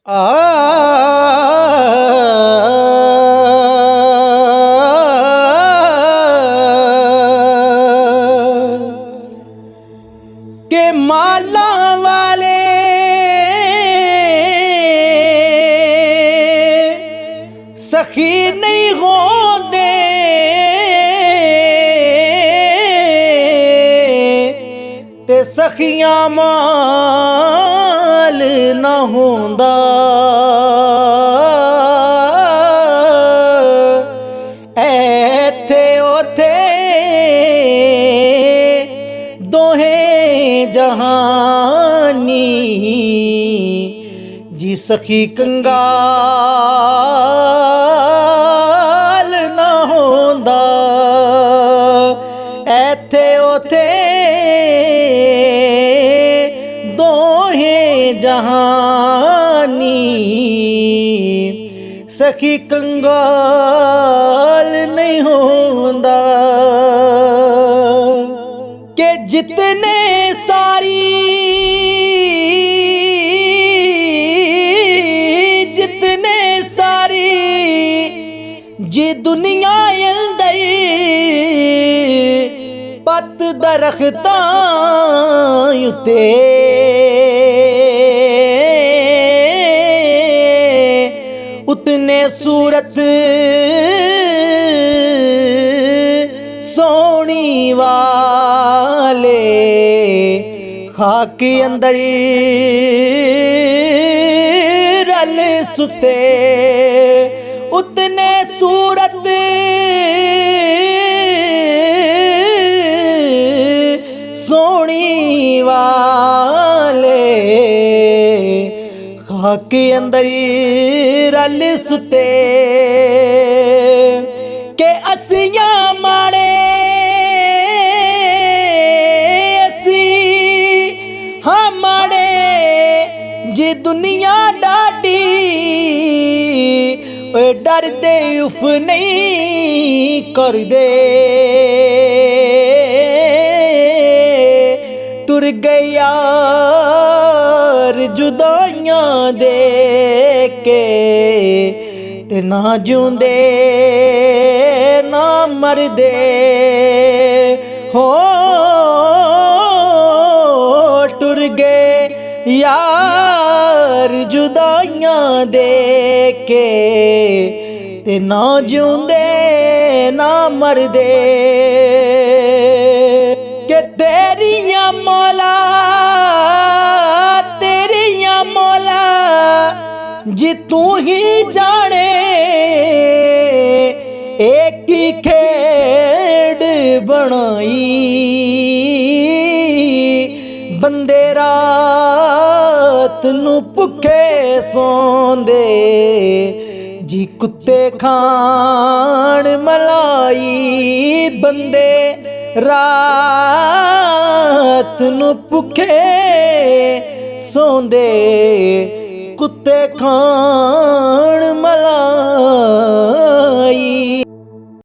के माला वाले सखी नहीं होंदे, ते सखियां माल ना होंदा। ऐथे ओथे दोहें जहानी जी सखी कंगाल ना होंदा। ऐथे ओथे दोहें जहानी सखी कंगाल नहीं होंदा। के जितने सारी जी दुनिया अंदर पत दरख्तां उत्ते उतने सूरत सोनी वाले खाक अंदर रल सुते। उतने सूरत सोनी वाले खाक अंदर रल सुते। के असियां माड़े जी दुनिया डाडी डर दे उफ नहीं कर दे। तुर गए यार जुदाइयां दे के, ते ना जिउंदे ना मरदे हो। टुर गए यार जुदाइयां दे के, ते ना जिउंदे ना मरदे। के तेरियां मौला जी तू ही जाने एक ही खेड़ बनाई। बंदे रात नू भुखे सौंदे जी कुत्ते खान मलाई। बंदे रात नू भुखे सौंदे कुत्ते खान मलाई।